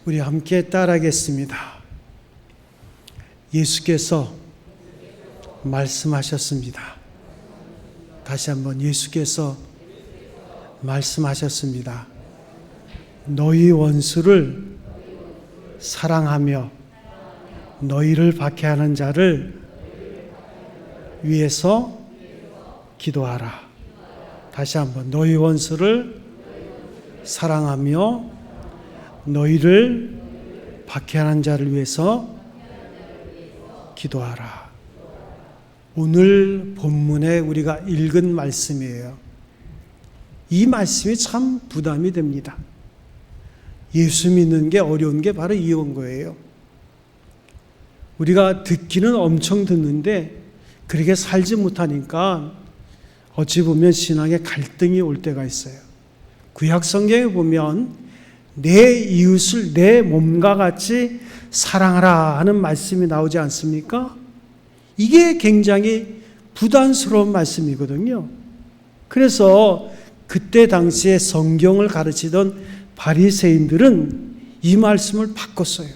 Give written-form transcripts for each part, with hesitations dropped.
우리 함께 따라하겠습니다. 예수께서 말씀하셨습니다. 다시 한번 예수께서 말씀하셨습니다. 너희 원수를 사랑하며 너희를 박해하는 자를 위해서 기도하라. 다시 한번 너희 원수를 사랑하며 너희를 박해하는 자를 위해서 기도하라. 오늘 본문에 우리가 읽은 말씀이에요. 이 말씀이 참 부담이 됩니다. 예수 믿는 게 어려운 게 바로 이런 거예요. 우리가 듣기는 엄청 듣는데 그렇게 살지 못하니까 어찌 보면 신앙에 갈등이 올 때가 있어요. 구약 성경에 보면 내 이웃을 내 몸과 같이 사랑하라 하는 말씀이 나오지 않습니까? 이게 굉장히 부담스러운 말씀이거든요. 그래서 그때 당시에 성경을 가르치던 바리새인들은 이 말씀을 바꿨어요.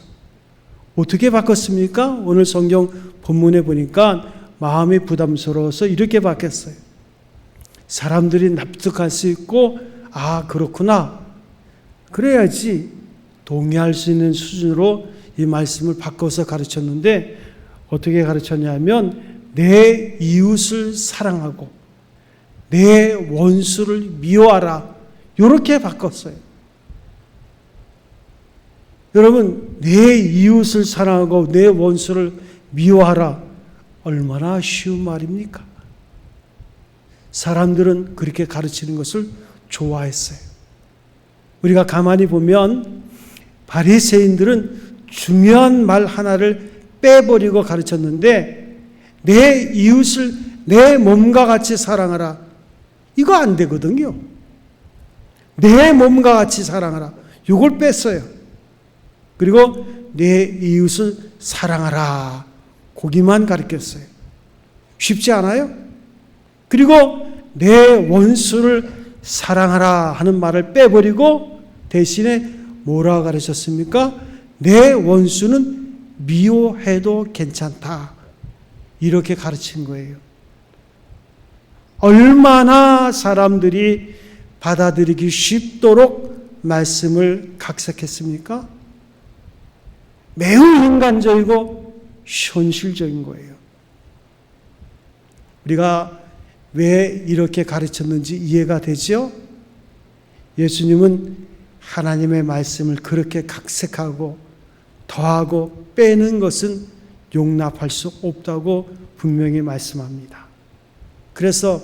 어떻게 바꿨습니까? 오늘 성경 본문에 보니까 마음이 부담스러워서 이렇게 바뀌었어요. 사람들이 납득할 수 있고 아 그렇구나. 그래야지 동의할 수 있는 수준으로 이 말씀을 바꿔서 가르쳤는데 어떻게 가르쳤냐면 내 이웃을 사랑하고 내 원수를 미워하라. 이렇게 바꿨어요. 여러분 내 이웃을 사랑하고 내 원수를 미워하라. 얼마나 쉬운 말입니까? 사람들은 그렇게 가르치는 것을 좋아했어요. 우리가 가만히 보면 바리새인들은 중요한 말 하나를 빼버리고 가르쳤는데 내 이웃을 내 몸과 같이 사랑하라. 이거 안 되거든요. 내 몸과 같이 사랑하라. 이걸 뺐어요. 그리고 내 이웃을 사랑하라. 거기만 가르쳤어요. 쉽지 않아요? 그리고 내 원수를 사랑하라 하는 말을 빼버리고 대신에 뭐라고 가르쳤습니까? 내 원수는 미워해도 괜찮다. 이렇게 가르친 거예요. 얼마나 사람들이 받아들이기 쉽도록 말씀을 각색했습니까? 매우 인간적이고 현실적인 거예요. 우리가 왜 이렇게 가르쳤는지 이해가 되죠? 예수님은 하나님의 말씀을 그렇게 각색하고 더하고 빼는 것은 용납할 수 없다고 분명히 말씀합니다. 그래서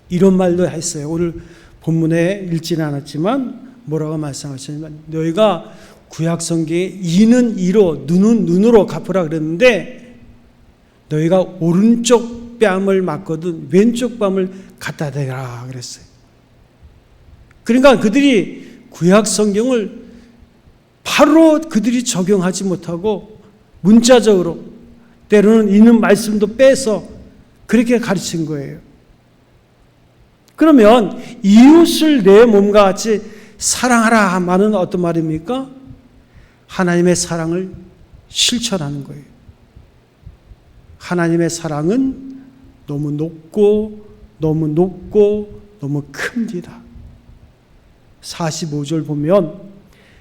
이런 말도 했어요. 오늘 본문에 읽지는 않았지만 뭐라고 말씀하셨냐면 너희가 구약 성경에 이는 이로 눈은 눈으로 갚으라 그랬는데 너희가 오른쪽 뺨을 맞거든 왼쪽 뺨을 갖다 대라 그랬어요. 그러니까 그들이 구약 성경을 바로 그들이 적용하지 못하고 문자적으로 때로는 있는 말씀도 빼서 그렇게 가르친 거예요. 그러면 이웃을 내 몸과 같이 사랑하라 말은 어떤 말입니까? 하나님의 사랑을 실천하는 거예요. 하나님의 사랑은 너무 높고 너무 큽니다. 45절 보면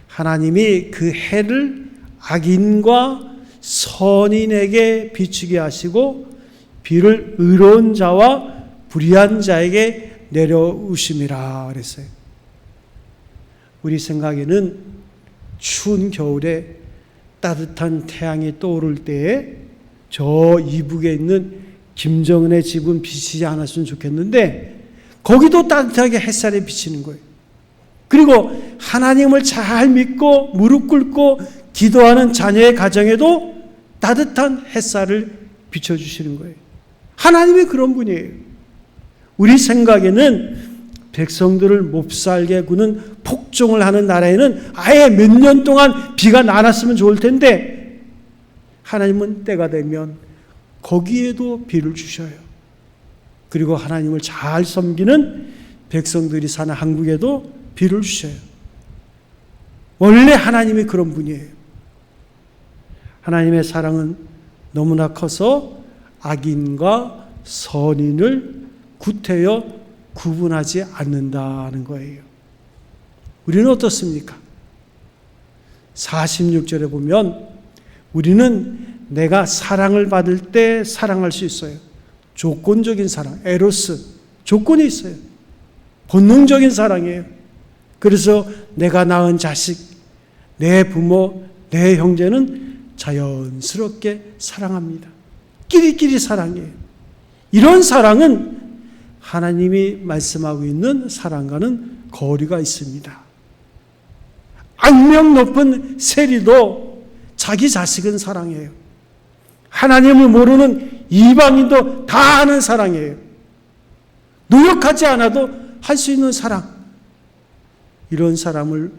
하나님이 그 해를 악인과 선인에게 비추게 하시고 비를 의로운 자와 불의한 자에게 내려오심이라 그랬어요. 우리 생각에는 추운 겨울에 따뜻한 태양이 떠오를 때에 저 이북에 있는 김정은의 집은 비치지 않았으면 좋겠는데 거기도 따뜻하게 햇살이 비치는 거예요. 그리고 하나님을 잘 믿고 무릎 꿇고 기도하는 자녀의 가정에도 따뜻한 햇살을 비춰주시는 거예요. 하나님이 그런 분이에요. 우리 생각에는 백성들을 몹살게 구는 폭종을 하는 나라에는 아예 몇 년 동안 비가 안 왔으면 좋을 텐데 하나님은 때가 되면 거기에도 비를 주셔요. 그리고 하나님을 잘 섬기는 백성들이 사는 한국에도 비를 주셔요. 원래 하나님이 그런 분이에요. 하나님의 사랑은 너무나 커서 악인과 선인을 구태여 구분하지 않는다는 거예요. 우리는 어떻습니까? 46절에 보면 우리는 내가 사랑을 받을 때 사랑할 수 있어요. 조건적인 사랑, 에로스, 조건이 있어요. 본능적인 사랑이에요. 그래서 내가 낳은 자식, 내 부모, 내 형제는 자연스럽게 사랑합니다. 끼리끼리 사랑해요. 이런 사랑은 하나님이 말씀하고 있는 사랑과는 거리가 있습니다. 악명 높은 세리도 자기 자식은 사랑해요. 하나님을 모르는 이방인도 다 아는 사랑이에요. 노력하지 않아도 할 수 있는 사랑. 이런 사람을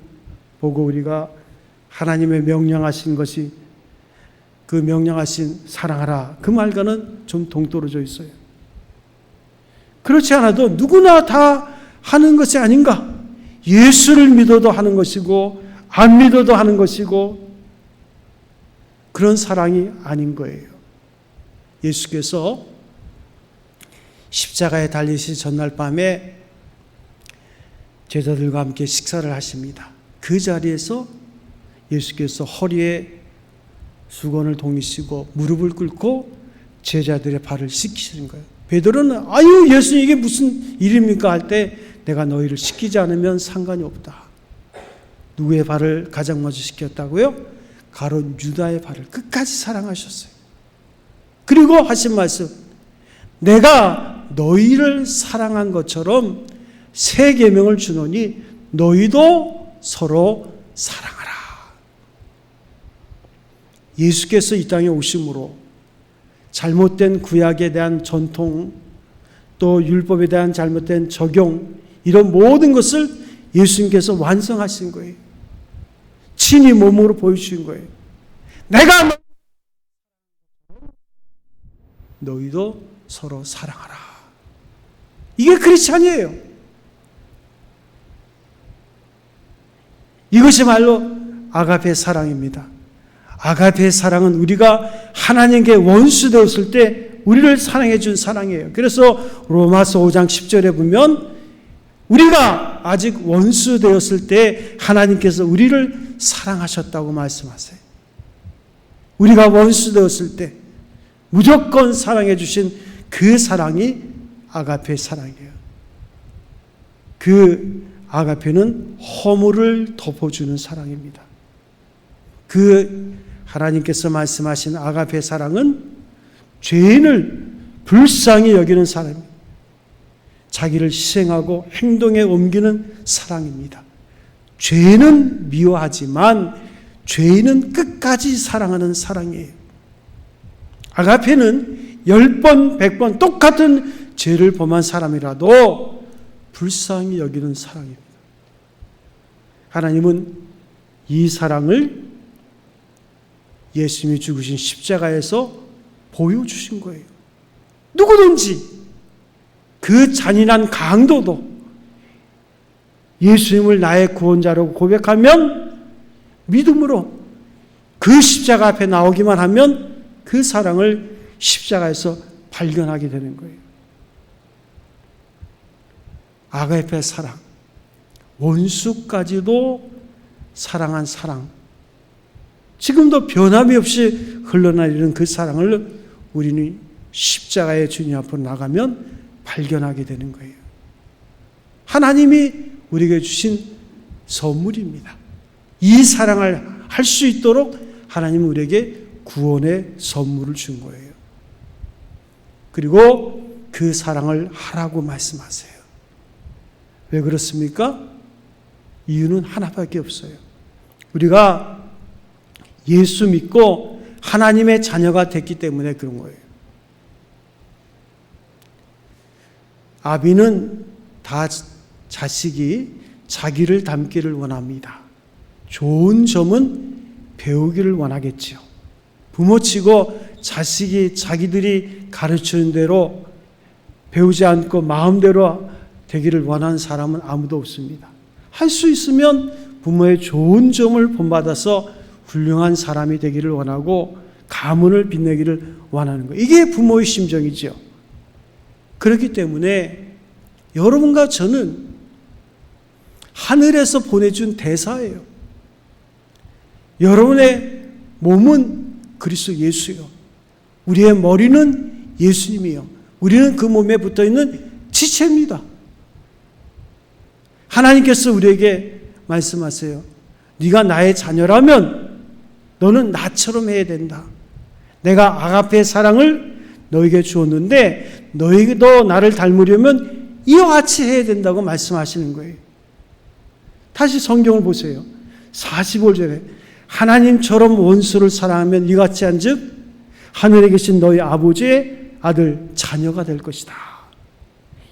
보고 우리가 하나님의 명령하신 것이 그 명령하신 사랑하라 그 말과는 좀 동떨어져 있어요. 그렇지 않아도 누구나 다 하는 것이 아닌가? 예수를 믿어도 하는 것이고 안 믿어도 하는 것이고 그런 사랑이 아닌 거예요. 예수께서 십자가에 달리시 전날 밤에 제자들과 함께 식사를 하십니다. 그 자리에서 예수께서 허리에 수건을 동이시고 무릎을 꿇고 제자들의 발을 씻기시는 거예요. 베드로는 아유 예수님 이게 무슨 일입니까 할 때 내가 너희를 씻기지 않으면 상관이 없다. 누구의 발을 가장 먼저 씻겼다고요? 가룟 유다의 발을 끝까지 사랑하셨어요. 그리고 하신 말씀, 내가 너희를 사랑한 것처럼 새 계명을 주노니 너희도 서로 사랑하라. 예수께서 이 땅에 오심으로 잘못된 구약에 대한 전통, 또 율법에 대한 잘못된 적용, 이런 모든 것을 예수님께서 완성하신 거예요. 친히 몸으로 보여주신 거예요. 내가 너희도 서로 사랑하라. 이게 크리스찬이에요. 이것이 말로 아가페 사랑입니다. 아가페 사랑은 우리가 하나님께 원수 되었을 때 우리를 사랑해 준 사랑이에요. 그래서 로마서 5장 10절에 보면 우리가 아직 원수 되었을 때 하나님께서 우리를 사랑하셨다고 말씀하세요. 우리가 원수 되었을 때 무조건 사랑해 주신 그 사랑이 아가페 사랑이에요. 그 아가페는 허물을 덮어주는 사랑입니다. 그 하나님께서 말씀하신 아가페 사랑은 죄인을 불쌍히 여기는 사랑입니다. 자기를 희생하고 행동에 옮기는 사랑입니다. 죄는 미워하지만 죄인은 끝까지 사랑하는 사랑이에요. 아가페는 10번, 100번 똑같은 죄를 범한 사람이라도 불쌍히 여기는 사랑입니다. 하나님은 이 사랑을 예수님이 죽으신 십자가에서 보여주신 거예요. 누구든지 그 잔인한 강도도 예수님을 나의 구원자라고 고백하면 믿음으로 그 십자가 앞에 나오기만 하면 그 사랑을 십자가에서 발견하게 되는 거예요. 아가페 사랑, 원수까지도 사랑한 사랑, 지금도 변함이 없이 흘러내리는 그 사랑을 우리는 십자가의 주님 앞으로 나가면 발견하게 되는 거예요. 하나님이 우리에게 주신 선물입니다. 이 사랑을 할 수 있도록 하나님은 우리에게 구원의 선물을 준 거예요. 그리고 그 사랑을 하라고 말씀하세요. 왜 그렇습니까? 이유는 하나밖에 없어요. 우리가 예수 믿고 하나님의 자녀가 됐기 때문에 그런 거예요. 아비는 다 자식이 자기를 닮기를 원합니다. 좋은 점은 배우기를 원하겠지요. 부모치고 자식이 자기들이 가르치는 대로 배우지 않고 마음대로 되기를 원하는 사람은 아무도 없습니다. 할 수 있으면 부모의 좋은 점을 본받아서 훌륭한 사람이 되기를 원하고 가문을 빛내기를 원하는 거예요. 이게 부모의 심정이죠. 그렇기 때문에 여러분과 저는 하늘에서 보내준 대사예요. 여러분의 몸은 그리스도 예수요. 우리의 머리는 예수님이요. 우리는 그 몸에 붙어있는 지체입니다. 하나님께서 우리에게 말씀하세요. 네가 나의 자녀라면 너는 나처럼 해야 된다. 내가 아가페의 사랑을 너에게 주었는데 너희도 나를 닮으려면 이와 같이 해야 된다고 말씀하시는 거예요. 다시 성경을 보세요. 45절에 하나님처럼 원수를 사랑하면 이같이 한즉 하늘에 계신 너희 아버지의 아들 자녀가 될 것이다.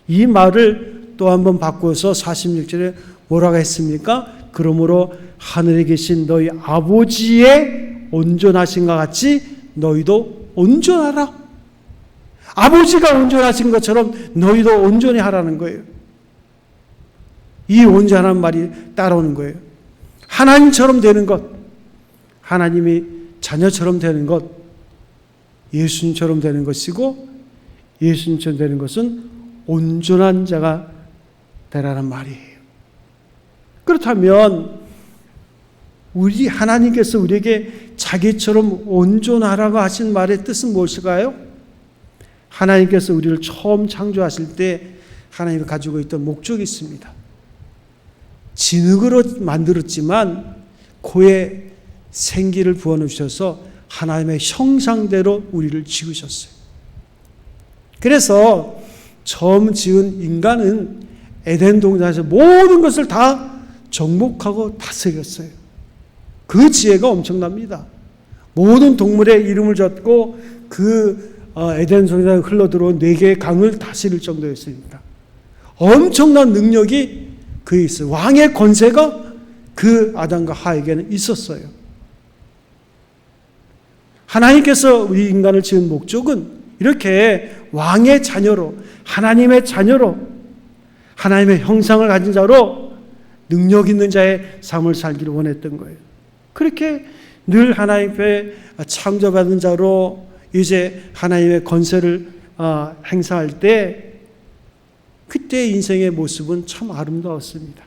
이 말을 또 한번 바꿔서 46절에 뭐라고 했습니까? 그러므로 하늘에 계신 너희 아버지의 온전하신과 같이 너희도 온전하라. 아버지가 온전하신 것처럼 너희도 온전히 하라는 거예요. 이 온전한 말이 따라오는 거예요. 하나님처럼 되는 것, 하나님이 자녀처럼 되는 것, 예수님처럼 되는 것이고 예수님처럼 되는 것은 온전한 자가 되라는 말이에요. 그렇다면 우리 하나님께서 우리에게 자기처럼 온전하라고 하신 말의 뜻은 무엇일까요? 하나님께서 우리를 처음 창조하실 때 하나님이 가지고 있던 목적이 있습니다. 진흙으로 만들었지만 코에 생기를 부어넣으셔서 하나님의 형상대로 우리를 지으셨어요. 그래서 처음 지은 인간은 에덴 동산에서 모든 것을 다 정복하고 다스렸어요. 그 지혜가 엄청납니다. 모든 동물의 이름을 줬고 그 에덴 동산에 흘러들어온 4개의 강을 다스릴 정도였으니까 엄청난 능력이 그에 있어요. 왕의 권세가 그 아담과 하에게는 있었어요. 하나님께서 우리 인간을 지은 목적은 이렇게 왕의 자녀로, 하나님의 자녀로, 하나님의 형상을 가진 자로 능력 있는 자의 삶을 살기를 원했던 거예요. 그렇게 늘 하나님의 창조받은 자로 이제 하나님의 권세를 행사할 때 그때 인생의 모습은 참 아름다웠습니다.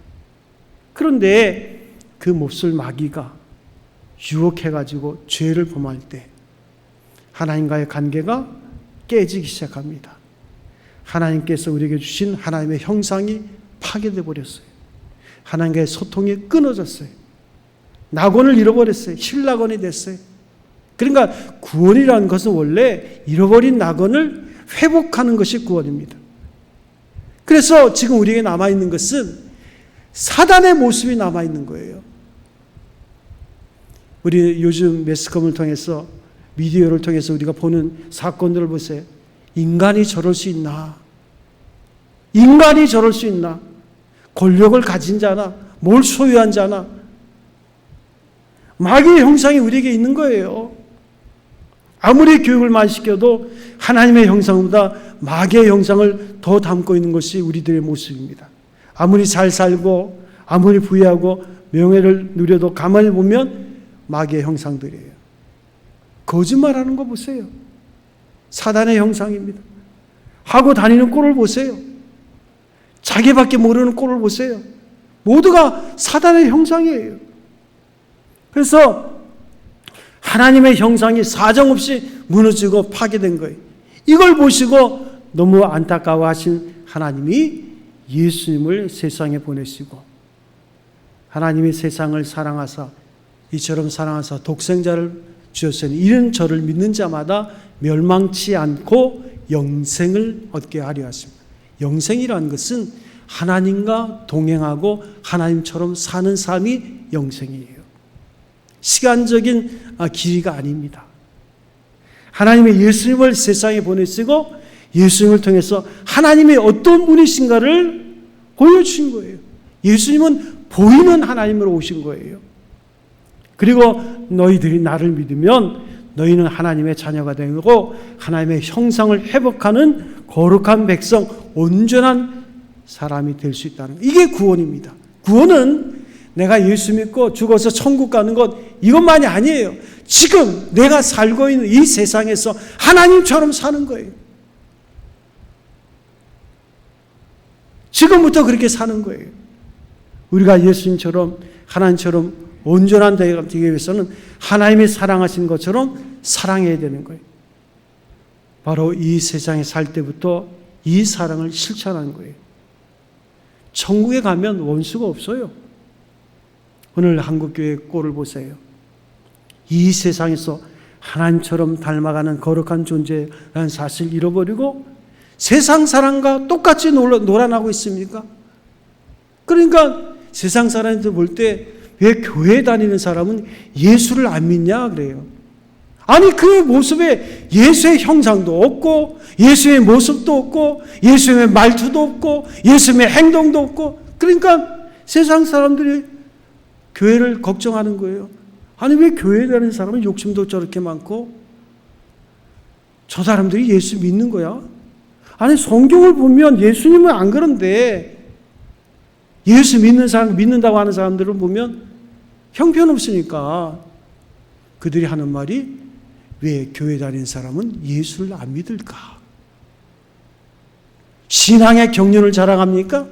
그런데 그 몹쓸 마귀가 유혹해가지고 죄를 범할 때 하나님과의 관계가 깨지기 시작합니다. 하나님께서 우리에게 주신 하나님의 형상이 파괴되어 버렸어요. 하나님과의 소통이 끊어졌어요. 낙원을 잃어버렸어요. 실낙원이 됐어요. 그러니까 구원이라는 것은 원래 잃어버린 낙원을 회복하는 것이 구원입니다. 그래서 지금 우리에게 남아있는 것은 사단의 모습이 남아있는 거예요. 우리 요즘 매스컴을 통해서 미디어를 통해서 우리가 보는 사건들을 보세요. 인간이 저럴 수 있나? 인간이 저럴 수 있나? 권력을 가진 자나 뭘 소유한 자나 마귀의 형상이 우리에게 있는 거예요. 아무리 교육을 많이 시켜도 하나님의 형상보다 마귀의 형상을 더 담고 있는 것이 우리들의 모습입니다. 아무리 잘 살고 아무리 부유하고 명예를 누려도 가만히 보면 마귀의 형상들이에요. 거짓말하는 거 보세요. 사단의 형상입니다. 하고 다니는 꼴을 보세요. 자기밖에 모르는 꼴을 보세요. 모두가 사단의 형상이에요. 그래서 하나님의 형상이 사정없이 무너지고 파괴된 거예요. 이걸 보시고 너무 안타까워하신 하나님이 예수님을 세상에 보내시고 하나님이 세상을 사랑하사 이처럼 사랑하사 독생자를 주셨으니 이런 저를 믿는 자마다 멸망치 않고 영생을 얻게 하려 하십니다. 영생이라는 것은 하나님과 동행하고 하나님처럼 사는 삶이 영생이에요. 시간적인 길이가 아닙니다. 하나님의 예수님을 세상에 보내시고 예수님을 통해서 하나님의 어떤 분이신가를 보여주신 거예요. 예수님은 보이는 하나님으로 오신 거예요. 그리고 너희들이 나를 믿으면 너희는 하나님의 자녀가 되고 하나님의 형상을 회복하는 거룩한 백성, 온전한 사람이 될 수 있다는 거예요. 이게 구원입니다. 구원은 내가 예수 믿고 죽어서 천국 가는 것 이것만이 아니에요. 지금 내가 살고 있는 이 세상에서 하나님처럼 사는 거예요. 지금부터 그렇게 사는 거예요. 우리가 예수님처럼 하나님처럼 온전한 자가 되기 위해서는 하나님이 사랑하신 것처럼 사랑해야 되는 거예요. 바로 이 세상에 살 때부터 이 사랑을 실천하는 거예요. 천국에 가면 원수가 없어요. 오늘 한국교회 꼴을 보세요. 이 세상에서 하나님처럼 닮아가는 거룩한 존재라는 사실을 잃어버리고 세상 사람과 똑같이 놀아나고 있습니까? 그러니까 세상 사람들 볼 때 왜 교회 다니는 사람은 예수를 안 믿냐 그래요. 아니 그 모습에 예수의 형상도 없고 예수의 모습도 없고 예수의 말투도 없고 예수의 행동도 없고 그러니까 세상 사람들이 교회를 걱정하는 거예요. 아니 왜 교회에 다니는 사람은 욕심도 저렇게 많고 저 사람들이 예수 믿는 거야? 아니 성경을 보면 예수님은 안 그런데 예수 믿는 사람, 믿는다고 하는 사람들을 보면 형편없으니까 그들이 하는 말이 왜 교회 다니는 사람은 예수를 안 믿을까? 신앙의 경륜을 자랑합니까?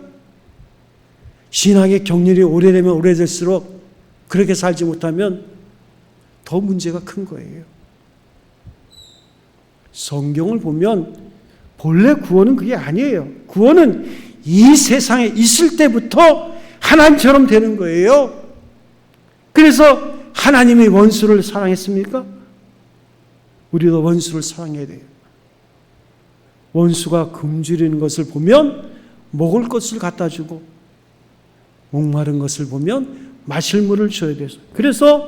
신앙의 경륜이 오래되면 오래될수록 그렇게 살지 못하면 더 문제가 큰 거예요. 성경을 보면 본래 구원은 그게 아니에요. 구원은 이 세상에 있을 때부터 하나님처럼 되는 거예요. 그래서 하나님이 원수를 사랑했습니까? 우리도 원수를 사랑해야 돼요. 원수가 굶주리는 것을 보면 먹을 것을 갖다 주고 목마른 것을 보면 마실 물을 줘야 돼요. 그래서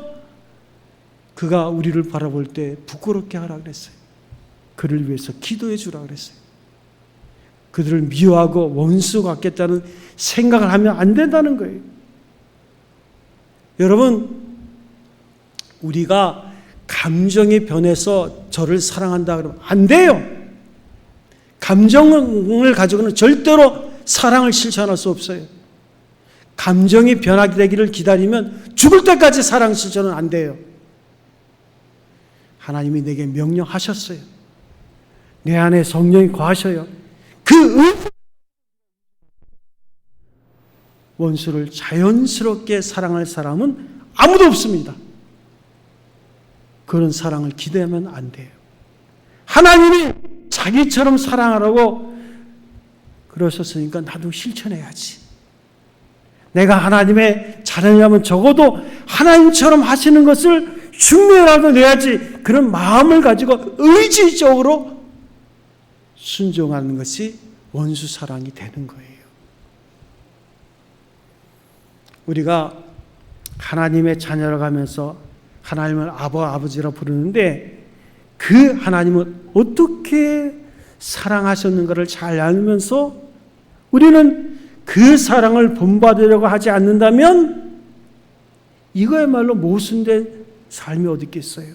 그가 우리를 바라볼 때 부끄럽게 하라 그랬어요. 그를 위해서 기도해 주라 그랬어요. 그들을 미워하고 원수 같겠다는 생각을 하면 안 된다는 거예요. 여러분, 우리가 감정이 변해서 저를 사랑한다 그러면 안 돼요. 감정을 가지고는 절대로 사랑을 실천할 수 없어요. 감정이 변하게 되기를 기다리면 죽을 때까지 사랑 실천은 안 돼요. 하나님이 내게 명령하셨어요. 내 안에 성령이 거하셔요. 원수를 자연스럽게 사랑할 사람은 아무도 없습니다. 그런 사랑을 기대하면 안 돼요. 하나님이 자기처럼 사랑하라고 그러셨으니까 나도 실천해야지. 내가 하나님의 자녀라면 적어도 하나님처럼 하시는 것을 흉내라도 내야지. 그런 마음을 가지고 의지적으로 순종하는 것이 원수 사랑이 되는 거예요. 우리가 하나님의 자녀라고 하면서 하나님을 아버지라 부르는데 그 하나님은 어떻게 사랑하셨는가를 잘 알면서 우리는 그 사랑을 본받으려고 하지 않는다면 이거야말로 모순된 삶이 어디 있겠어요.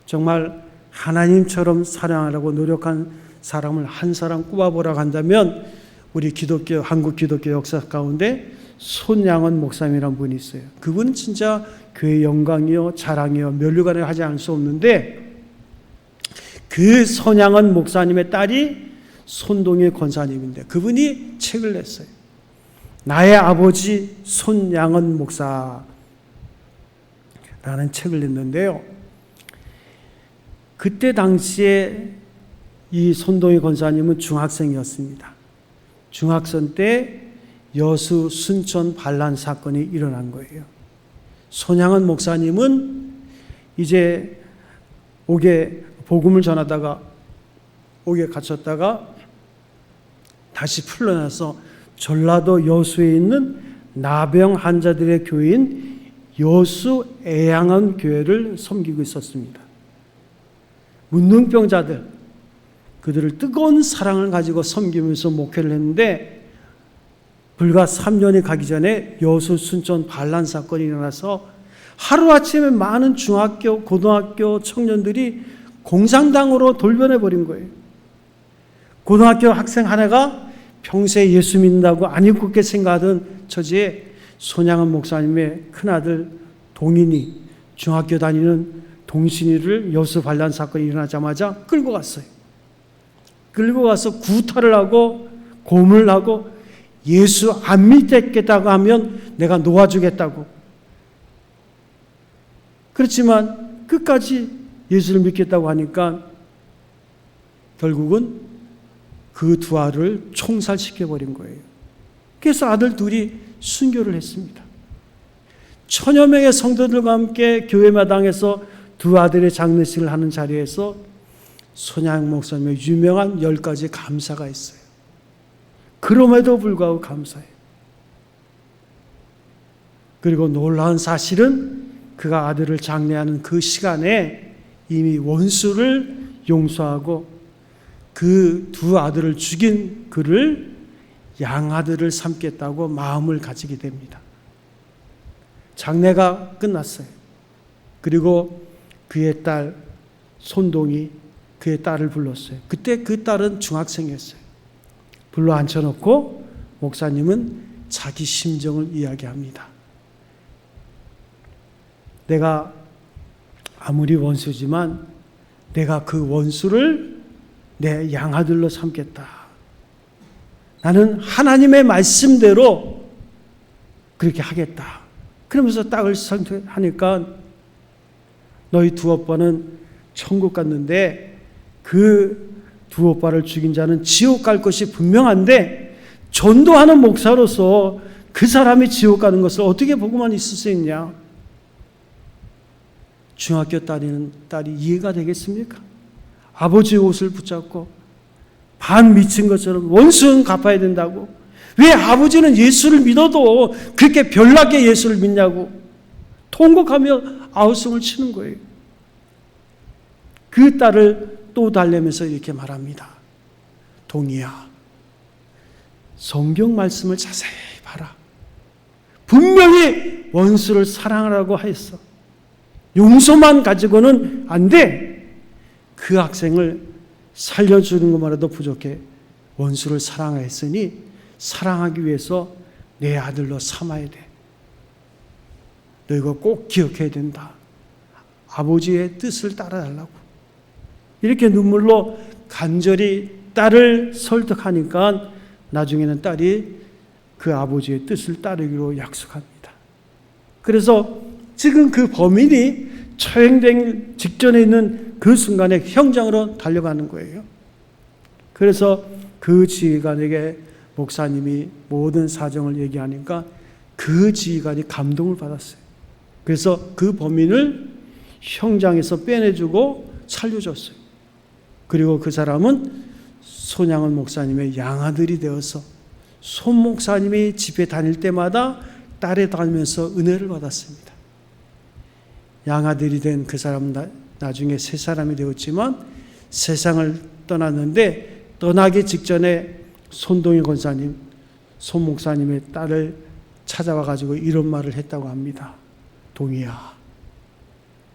정말 하나님처럼 사랑하려고 노력한 사람을 한 사람 꼽아보라고 한다면 우리 기독교, 한국 기독교 역사 가운데 손양원 목사님이라는 분이 있어요. 그분은 진짜 교회 영광이요, 자랑이요, 면류관을 하지 않을 수 없는데 그 손양원 목사님의 딸이 손동희 권사님인데 그분이 책을 냈어요. 나의 아버지 손양원 목사라는 책을 냈는데요. 그때 당시에 이 손동희 권사님은 중학생이었습니다. 중학생 때 여수 순천 반란 사건이 일어난 거예요. 손양원 목사님은 이제 옥에 복음을 전하다가 옥에 갇혔다가 다시 풀려나서 전라도 여수에 있는 나병 환자들의 교회인 여수 애양원 교회를 섬기고 있었습니다. 문둥병자들, 그들을 뜨거운 사랑을 가지고 섬기면서 목회를 했는데 불과 3년이 가기 전에 여수 순천 반란 사건이 일어나서 하루아침에 많은 중학교, 고등학교 청년들이 공산당으로 돌변해 버린 거예요. 고등학교 학생 하나가 평소에 예수 믿는다고 안 입고 생각하던 처지에 손양은 목사님의 큰아들 동인이 중학교 다니는 동신이를 여수 반란 사건이 일어나자마자 끌고 갔어요. 끌고 가서 구타를 하고 고문을 하고 예수 안 믿겠다고 하면 내가 놓아주겠다고. 그렇지만 끝까지 예수를 믿겠다고 하니까 결국은 그 두 아들을 총살시켜버린 거예요. 그래서 아들 둘이 순교를 했습니다. 천여 명의 성도들과 함께 교회 마당에서 두 아들의 장례식을 하는 자리에서 손양 목사님의 유명한 10가지 감사가 있어요. 그럼에도 불구하고 감사해요. 그리고 놀라운 사실은 그가 아들을 장례하는 그 시간에 이미 원수를 용서하고 그 두 아들을 죽인 그를 양아들을 삼겠다고 마음을 가지게 됩니다. 장례가 끝났어요. 그리고 그의 딸 손동이 그의 딸을 불렀어요. 그때 그 딸은 중학생이었어요. 불러 앉혀놓고 목사님은 자기 심정을 이야기합니다. 내가 아무리 원수지만 내가 그 원수를 내 양아들로 삼겠다. 나는 하나님의 말씀대로 그렇게 하겠다. 그러면서 딸을 선택하니까 너희 두 오빠는 천국 갔는데 그 두 오빠를 죽인 자는 지옥 갈 것이 분명한데 전도하는 목사로서 그 사람이 지옥 가는 것을 어떻게 보고만 있을 수 있냐? 중학교 딸이 이해가 되겠습니까? 아버지의 옷을 붙잡고 반 미친 것처럼 원수는 갚아야 된다고. 왜 아버지는 예수를 믿어도 그렇게 별나게 예수를 믿냐고 통곡하며 아우성을 치는 거예요. 그 딸을 또 달래면서 이렇게 말합니다. 동이야, 성경 말씀을 자세히 봐라. 분명히 원수를 사랑하라고 하였어. 용서만 가지고는 안 돼. 그 학생을 살려주는 것만으로도 부족해. 원수를 사랑했으니 사랑하기 위해서 내 아들로 삼아야 돼. 너 이거 꼭 기억해야 된다. 아버지의 뜻을 따라달라고. 이렇게 눈물로 간절히 딸을 설득하니까 나중에는 딸이 그 아버지의 뜻을 따르기로 약속합니다. 그래서 지금 그 범인이 처형된 직전에 있는 그 순간에 형장으로 달려가는 거예요. 그래서 그 지휘관에게 목사님이 모든 사정을 얘기하니까 그 지휘관이 감동을 받았어요. 그래서 그 범인을 형장에서 빼내주고 살려줬어요. 그리고 그 사람은 손양은 목사님의 양아들이 되어서 손 목사님이 집에 다닐 때마다 딸에 다니면서 은혜를 받았습니다. 양아들이 된 그 사람은 나중에 새 사람이 되었지만 세상을 떠났는데 떠나기 직전에 손동희 권사님, 손 목사님의 딸을 찾아와가지고 이런 말을 했다고 합니다. 동희야,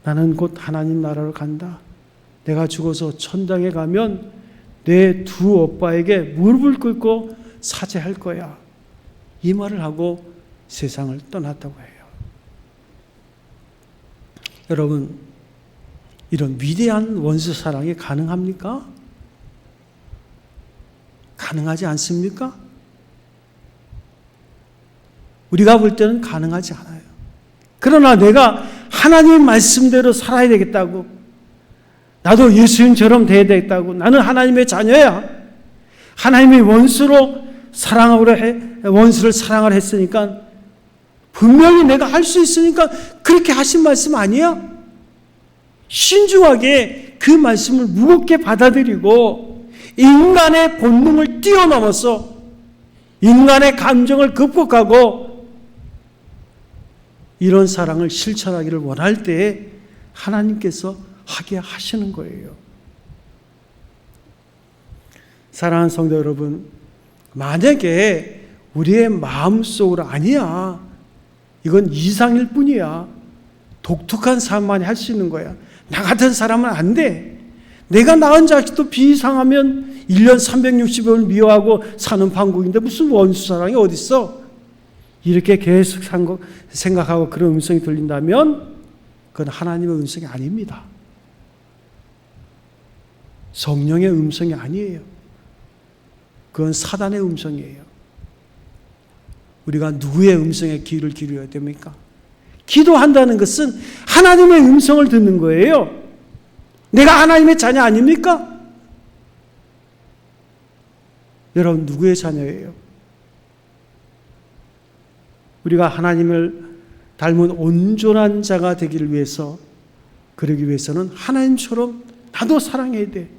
나는 곧 하나님 나라로 간다. 내가 죽어서 천당에 가면 내 두 오빠에게 무릎을 꿇고 사죄할 거야. 이 말을 하고 세상을 떠났다고 해요. 여러분, 이런 위대한 원수 사랑이 가능합니까? 가능하지 않습니까? 우리가 볼 때는 가능하지 않아요. 그러나 내가 하나님 말씀대로 살아야 되겠다고, 나도 예수님처럼 돼야 되겠다고, 나는 하나님의 자녀야, 하나님의 원수로 원수를 사랑을 했으니까 분명히 내가 할 수 있으니까 그렇게 하신 말씀 아니야? 신중하게 그 말씀을 무겁게 받아들이고 인간의 본능을 뛰어넘어서 인간의 감정을 극복하고 이런 사랑을 실천하기를 원할 때에 하나님께서 하게 하시는 거예요. 사랑하는 성도 여러분, 만약에 우리의 마음속으로 아니야, 이건 이상일 뿐이야, 독특한 사람만이 할 수 있는 거야, 나 같은 사람은 안 돼, 내가 낳은 자식도 비상하면 1년 360일 미워하고 사는 판국인데 무슨 원수 사랑이 어딨어? 이렇게 계속 생각하고 그런 음성이 들린다면 그건 하나님의 음성이 아닙니다. 성령의 음성이 아니에요. 그건 사단의 음성이에요. 우리가 누구의 음성에 귀를 기울여야 됩니까? 기도한다는 것은 하나님의 음성을 듣는 거예요. 내가 하나님의 자녀 아닙니까? 여러분 누구의 자녀예요? 우리가 하나님을 닮은 온전한 자가 되기를 위해서, 그러기 위해서는 하나님처럼 나도 사랑해야 돼.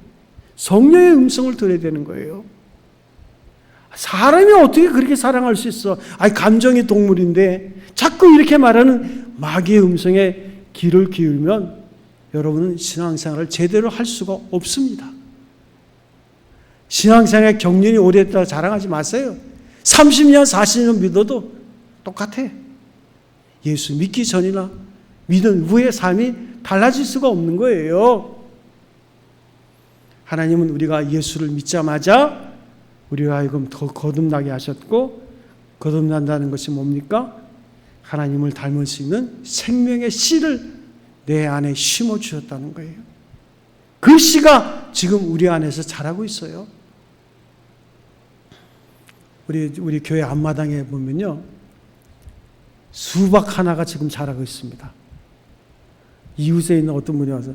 성령의 음성을 들어야 되는 거예요. 사람이 어떻게 그렇게 사랑할 수 있어? 감정의 동물인데 자꾸 이렇게 말하는 마귀의 음성에 귀를 기울이면 여러분은 신앙생활을 제대로 할 수가 없습니다. 신앙생활 경륜이 오래됐다고 자랑하지 마세요. 30년, 40년 믿어도 똑같아. 예수 믿기 전이나 믿은 후의 삶이 달라질 수가 없는 거예요. 하나님은 우리가 예수를 믿자마자 우리가 하여금 더 거듭나게 하셨고, 거듭난다는 것이 뭡니까? 하나님을 닮을 수 있는 생명의 씨를 내 안에 심어주셨다는 거예요. 그 씨가 지금 우리 안에서 자라고 있어요. 우리 교회 앞마당에 보면요, 수박 하나가 지금 자라고 있습니다. 이웃에 있는 어떤 분이 와서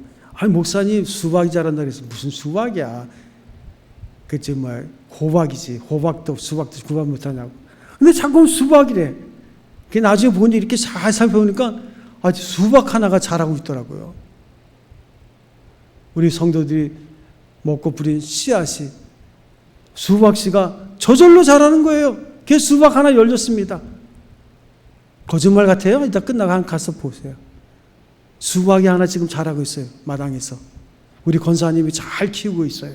목사님 수박이 자란다 그래서 무슨 수박이야? 그치 호박이지. 호박도 수박도 구분 못하냐고. 근데 자꾸 수박이래. 나중에 보니 이렇게 잘 살펴보니까 아주 수박 하나가 자라고 있더라고요. 우리 성도들이 먹고 뿌린 씨앗이 수박씨가 저절로 자라는 거예요. 걔 수박 하나 열렸습니다. 거짓말 같아요? 이따 끝나고 가서 보세요. 수박이 하나 지금 자라고 있어요. 마당에서. 우리 권사님이 잘 키우고 있어요.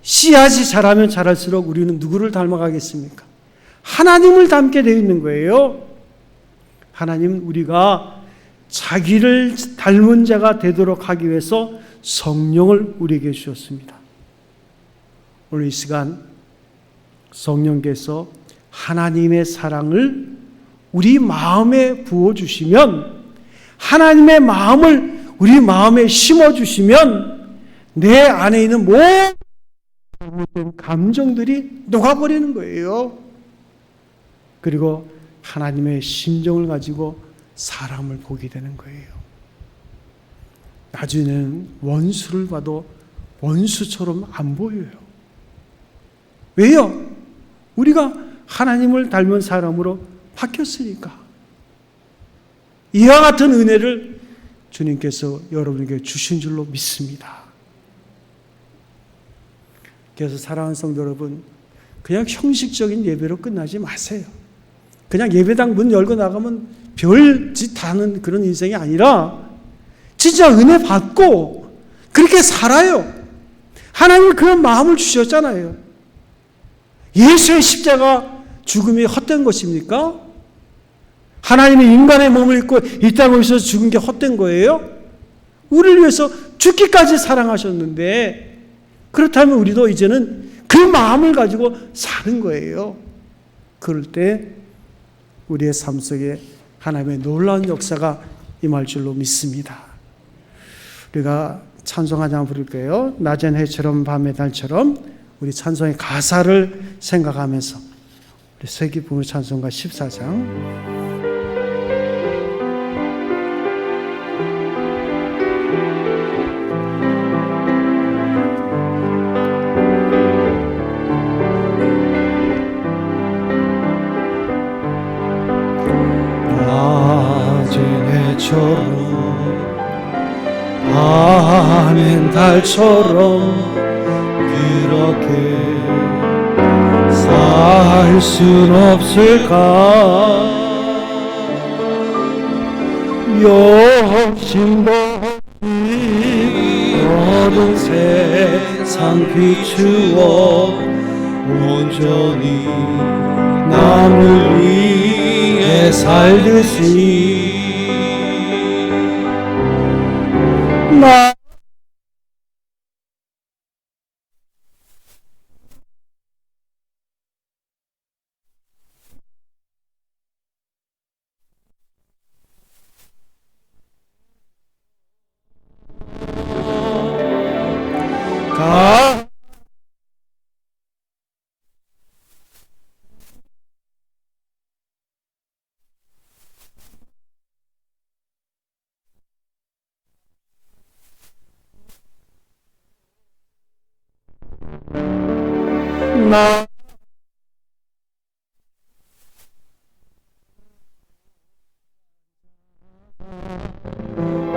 씨앗이 자라면 자랄수록 우리는 누구를 닮아가겠습니까? 하나님을 닮게 되어 있는 거예요. 하나님은 우리가 자기를 닮은 자가 되도록 하기 위해서 성령을 우리에게 주셨습니다. 오늘 이 시간 성령께서 하나님의 사랑을 우리 마음에 부어주시면, 하나님의 마음을 우리 마음에 심어주시면 내 안에 있는 모든 감정들이 녹아버리는 거예요. 그리고 하나님의 심정을 가지고 사람을 보게 되는 거예요. 나중에는 원수를 봐도 원수처럼 안 보여요. 왜요? 우리가 하나님을 닮은 사람으로 바뀌었으니까. 이와 같은 은혜를 주님께서 여러분에게 주신 줄로 믿습니다. 그래서 사랑하는 성도 여러분, 그냥 형식적인 예배로 끝나지 마세요. 그냥 예배당 문 열고 나가면 별짓 하는 그런 인생이 아니라 진짜 은혜 받고 그렇게 살아요. 하나님이 그런 마음을 주셨잖아요. 예수의 십자가 죽음이 헛된 것입니까? 하나님이 인간의 몸을 입고 이 땅에 오셔서 죽은 게 헛된 거예요? 우리를 위해서 죽기까지 사랑하셨는데, 그렇다면 우리도 이제는 그 마음을 가지고 사는 거예요. 그럴 때 우리의 삶 속에 하나님의 놀라운 역사가 임할 줄로 믿습니다. 우리가 찬송 하나 부를게요. 낮엔 해처럼 밤의 달처럼. 우리 찬송의 가사를 생각하면서 우리 세기부흥 찬송가 14장 낮은 해처럼 밤엔 달처럼 그렇게 살 순 없을까? 욕심도 없이 모든 세상 비추어 온전히 남을 위해 살듯이 나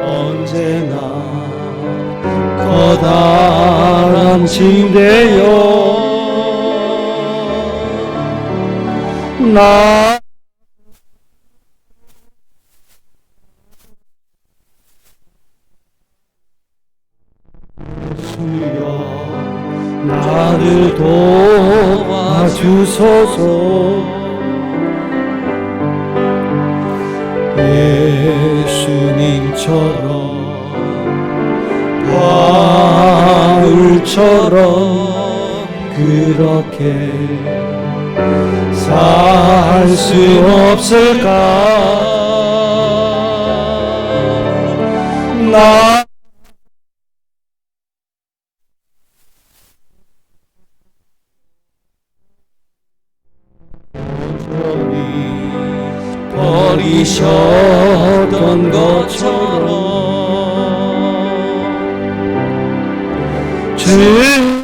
언제나 커다란 침대여 나 주여 나를 도와주소서 예수님처럼 바울처럼 그렇게 살 수 없을까 나 버리셨던 것처럼 주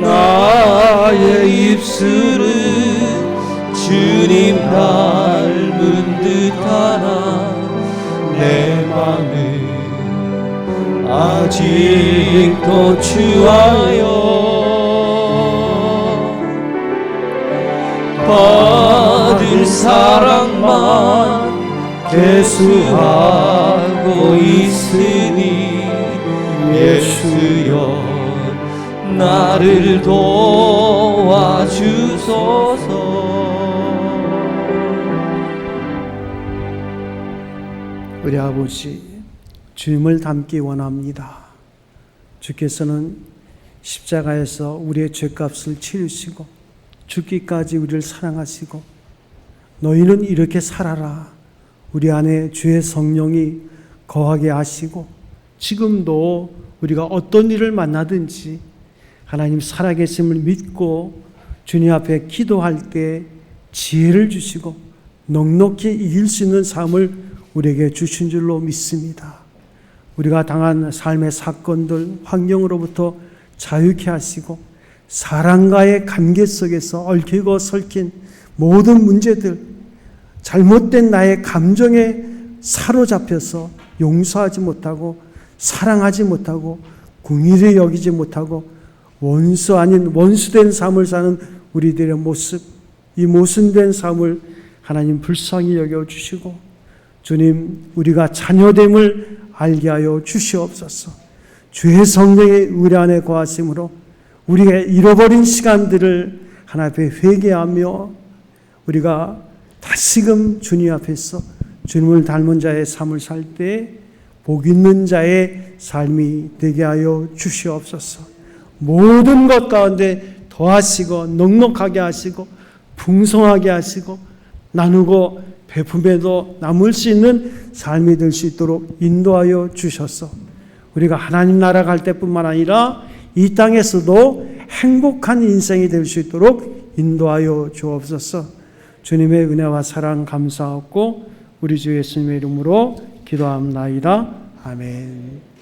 나의 입술은 주님 닮은 듯하나 내 맘은 아직도 추하여 받을 사랑만 계수하고 있으니 예수여 나를 도와주소서. 우리 아버지, 주님을 닮기 원합니다. 주께서는 십자가에서 우리의 죄값을 치르시고 죽기까지 우리를 사랑하시고 너희는 이렇게 살아라. 우리 안에 주의 성령이 거하게 하시고 지금도 우리가 어떤 일을 만나든지 하나님 살아계심을 믿고 주님 앞에 기도할 때 지혜를 주시고 넉넉히 이길 수 있는 삶을 우리에게 주신 줄로 믿습니다. 우리가 당한 삶의 사건들, 환경으로부터 자유케 하시고 사랑과의 관계 속에서 얽히고 설킨 모든 문제들, 잘못된 나의 감정에 사로잡혀서 용서하지 못하고 사랑하지 못하고 긍휼히 여기지 못하고 원수 아닌 원수된 삶을 사는 우리들의 모습, 이 모순된 삶을 하나님 불쌍히 여겨주시고 주님, 우리가 자녀됨을 알게 하여 주시옵소서. 주의 성령의 우리 안에 거하심으로 우리가 잃어버린 시간들을 하나님 앞에 회개하며 우리가 다시금 주님 앞에서 주님을 닮은 자의 삶을 살 때 복 있는 자의 삶이 되게 하여 주시옵소서. 모든 것 가운데 더하시고 넉넉하게 하시고 풍성하게 하시고 나누고 베품에도 남을 수 있는 삶이 될 수 있도록 인도하여 주셔서 우리가 하나님 나라 갈 때뿐만 아니라 이 땅에서도 행복한 인생이 될 수 있도록 인도하여 주옵소서. 주님의 은혜와 사랑 감사하고 우리 주 예수님의 이름으로 기도합나이다. 아멘.